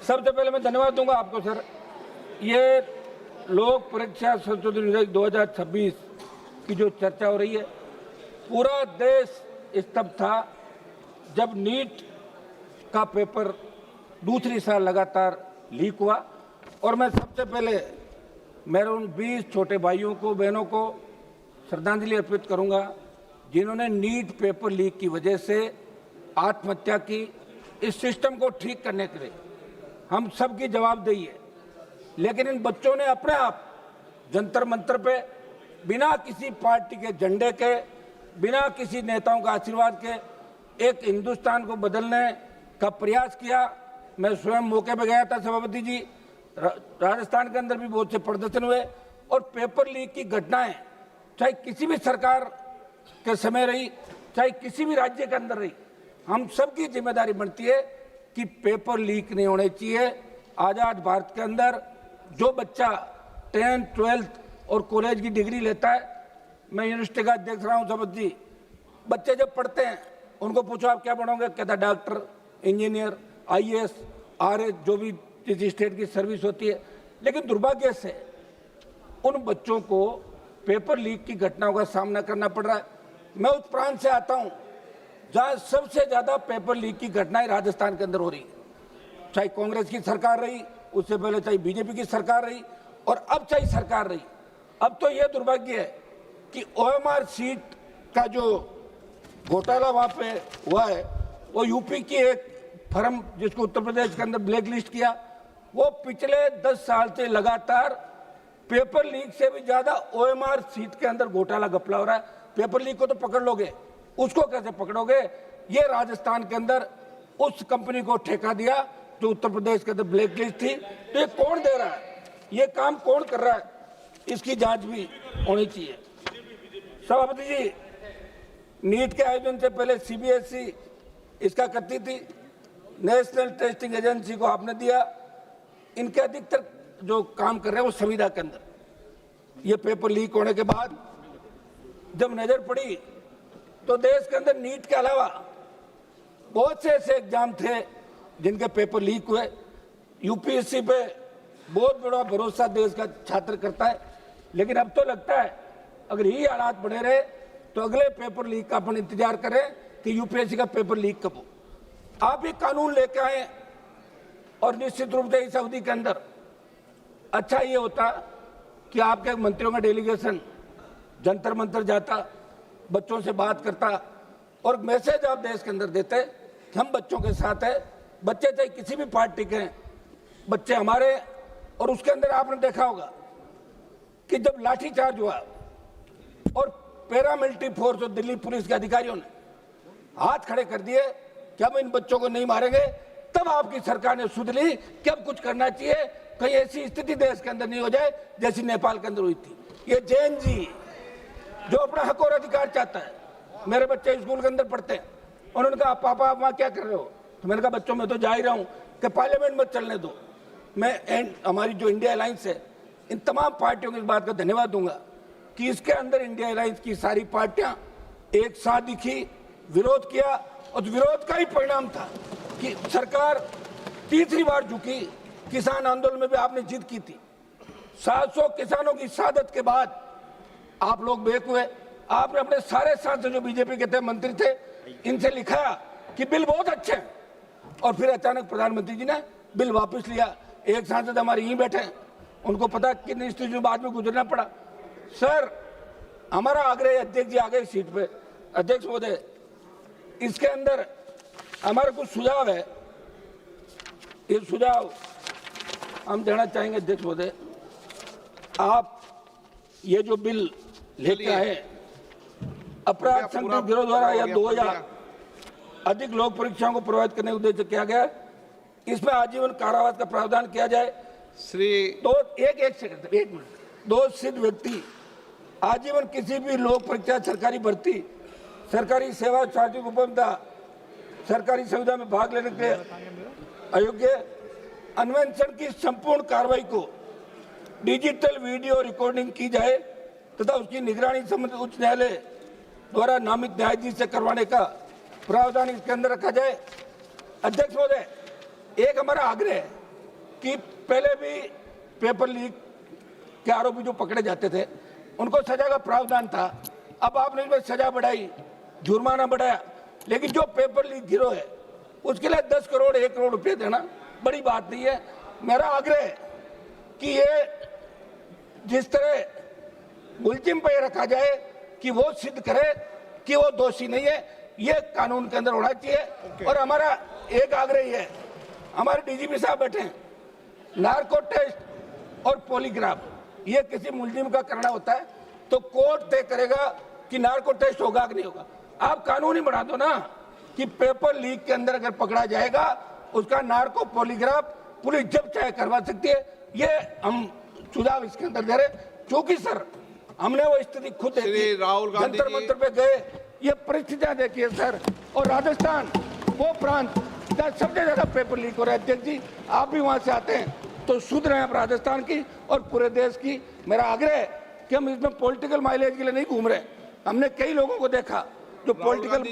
सबसे पहले मैं धन्यवाद दूंगा आपको सर। ये लोक परीक्षा संशोधन विधेयक 2026 की जो चर्चा हो रही है, पूरा देश स्तब्ध था जब नीट का पेपर दूसरी साल लगातार लीक हुआ। और मैं सबसे पहले मेरे उन 20 छोटे भाइयों को बहनों को श्रद्धांजलि अर्पित करूंगा जिन्होंने नीट पेपर लीक की वजह से आत्महत्या की। इस सिस्टम को ठीक करने के लिए हम सबकी जवाबदेही है, लेकिन इन बच्चों ने अपने आप जंतर मंतर पे बिना किसी पार्टी के झंडे के, बिना किसी नेताओं का आशीर्वाद के एक हिंदुस्तान को बदलने का प्रयास किया। मैं स्वयं मौके पे गया था सभापति जी। राजस्थान के अंदर भी बहुत से प्रदर्शन हुए और पेपर लीक की घटनाएं चाहे किसी भी सरकार के समय रही, चाहे किसी भी राज्य के अंदर रही, हम सबकी जिम्मेदारी बनती है कि पेपर लीक नहीं होने चाहिए। आज़ाद भारत के अंदर जो बच्चा 10th, 12th और कॉलेज की डिग्री लेता है, मैं यूनिवर्सिटी का अध्यक्ष रहा हूँ सभापति जी, बच्चे जब पढ़ते हैं उनको पूछो आप क्या पढ़ोगे, कहता डॉक्टर, इंजीनियर, IAS, RS, जो भी जिस स्टेट की सर्विस होती है। लेकिन दुर्भाग्य से उन बच्चों को पेपर लीक की घटनाओं का सामना करना पड़ रहा है। मैं उस प्रांत से आता हूं जहां सबसे ज्यादा पेपर लीक की घटनाएं राजस्थान के अंदर हो रही है, चाहे कांग्रेस की सरकार रही, उससे पहले चाहे बीजेपी की सरकार रही और अब चाहे सरकार रही। अब तो यह दुर्भाग्य है कि OMR सीट का जो घोटाला वहां पे हुआ है, वो यूपी की एक फर्म जिसको उत्तर प्रदेश के अंदर ब्लैक लिस्ट किया, वो पिछले 10 साल से लगातार पेपर लीक से भी ज्यादा OMR सीट के अंदर घोटाला घपला हो रहा है। पेपर लीक को तो पकड़ लोगे, उसको कैसे पकड़ोगे? ये राजस्थान के अंदर उस कंपनी को ठेका दिया जो उत्तर प्रदेश के अंदर ब्लैक लिस्ट थी। तो ये कौन दे रहा है, ये काम कौन कर रहा है, इसकी जांच भी होनी चाहिए। सभापति जी, नीट के आयोजन से पहले CBSE इसका करती थी, नेशनल टेस्टिंग एजेंसी को आपने दिया। इनके अधिकतर जो काम कर रहे हैं वो संविदा के अंदर। ये पेपर लीक होने के बाद जब नजर पड़ी तो देश के अंदर नीट के अलावा बहुत से ऐसे एग्जाम थे जिनके पेपर लीक हुए। UPSC पे बहुत बड़ा भरोसा देश का छात्र करता है, लेकिन अब तो लगता है अगर यही हालात बने रहे तो अगले पेपर लीक का अपन इंतजार करें कि UPSC का पेपर लीक कब हो। आप एक कानून लेके आए और निश्चित रूप से इस अवधि के अंदर अच्छा ये होता कि आपके मंत्रियों का डेलीगेशन जंतर मंतर जाता, बच्चों से बात करता और मैसेज आप देश के अंदर देते कि हम बच्चों के साथ है। बच्चे चाहे किसी भी पार्टी के हैं, बच्चे हमारे। और उसके अंदर आपने देखा होगा कि जब लाठीचार्ज हुआ और पैरामिलिट्री फोर्स और दिल्ली पुलिस के अधिकारियों ने हाथ खड़े कर दिए कि हम इन बच्चों को नहीं मारेंगे, तब आपकी सरकार ने सुध ली कि अब कुछ करना चाहिए, कहीं ऐसी स्थिति देश के अंदर नहीं हो जाए जैसी नेपाल के अंदर हुई थी। ये जैन जी जो अपना हक और अधिकार चाहता है, मेरे बच्चे स्कूल के अंदर पढ़ते हैं, उन्होंने कहा पापा आप वहां क्या कर रहे हो? तो मैंने कहा बच्चों में तो जा ही रहा हूं कि पार्लियामेंट में चलने दो। मैं हमारी जो इंडिया अलायंस है, इन तमाम पार्टियों की इस बात का धन्यवाद दूंगा कि इसके अंदर इंडिया अलायंस की सारी पार्टियां एक साथ दिखी, विरोध किया और विरोध का ही परिणाम था कि सरकार तीसरी बार झुकी। किसान आंदोलन में भी आपने जिद की थी। 700 किसानों की शहादत के बाद आप लोग बेक हुए। आपने अपने सारे सांसद जो बीजेपी के थे, मंत्री थे, इनसे लिखा कि बिल बहुत अच्छे हैं और फिर अचानक प्रधानमंत्री जी ने बिल वापस लिया। एक सांसद हमारे यहीं बैठे हैं, उनको पता किन स्थिति में बाद में गुजरना पड़ा। सर, हमारा आग्रह अध्यक्ष जी आ गए सीट पे, अध्यक्ष महोदय, इसके अंदर हमारा कुछ सुझाव है। ये सुझाव हम देना चाहेंगे अध्यक्ष महोदय। आप ये जो बिल लेके आए, अपराध संगठित गिरोह द्वारा या 2 या अधिक लोक परीक्षाओं को प्रभावित करने के उद्देश्य से किया गया, इसमें आजीवन कारावास का प्रावधान किया जाए। एक मिनट, 2 सिद्ध व्यक्ति आजीवन किसी भी लोक परीक्षा, सरकारी भर्ती, सरकारी सेवा, सार्वजनिक उपभोक्ता, सरकारी सुविधा में भाग लेने के अयोग्य, अन्वेषण की संपूर्ण कार्रवाई को डिजिटल वीडियो रिकॉर्डिंग की जाए तथा उसकी निगरानी संबंधित उच्च न्यायालय द्वारा नामित न्यायाधीश से करवाने का प्रावधान इसके अंदर रखा जाए। अध्यक्ष महोदय, एक हमारा आग्रह है कि पहले भी पेपर लीक के आरोपी जो पकड़े जाते थे उनको सजा का प्रावधान था। अब आपने इसमें सजा बढ़ाई, जुर्माना बढ़ाया, लेकिन जो पेपर लीक गिरोह है उसके लिए 10 करोड़ 1 करोड़ रुपए देना बड़ी बात नहीं है। मेरा आग्रह है कि ये जिस तरह मुलजिम पे रखा जाए कि वो सिद्ध करे कि वो दोषी नहीं है, ये कानून के अंदर होना चाहिए। और हमारा एक आग्रह है, हमारे डीजीपी साहब बैठे हैं, नार्को टेस्ट और पॉलीग्राफ ये किसी मुलजिम का करना होता है तो कोर्ट तय करेगा कि नार्को टेस्ट होगा कि नहीं होगा। आप कानून ही बना दो ना कि पेपर लीक के अंदर अगर पकड़ा जाएगा उसका नार्को पॉलीग्राफ पुलिस जब चाहे करवा सकती है। ये हम सुझाव इसके अंदर दे रहे, क्योंकि सर हमने वो स्थिति खुद देखी, जंतर मंतर पे गए, ये परिस्थितियां देखी है सर। और राजस्थान वो प्रांत जहाँ सबसे ज्यादा पेपर लीक हो रहा है। अध्यक्ष जी आप भी वहां से आते हैं तो शुद्ध रहे आप राजस्थान की और पूरे देश की। मेरा आग्रह है कि हम इसमें पॉलिटिकल माइलेज के लिए नहीं घूम रहे। हमने कई लोगों को देखा जो पॉलिटिकल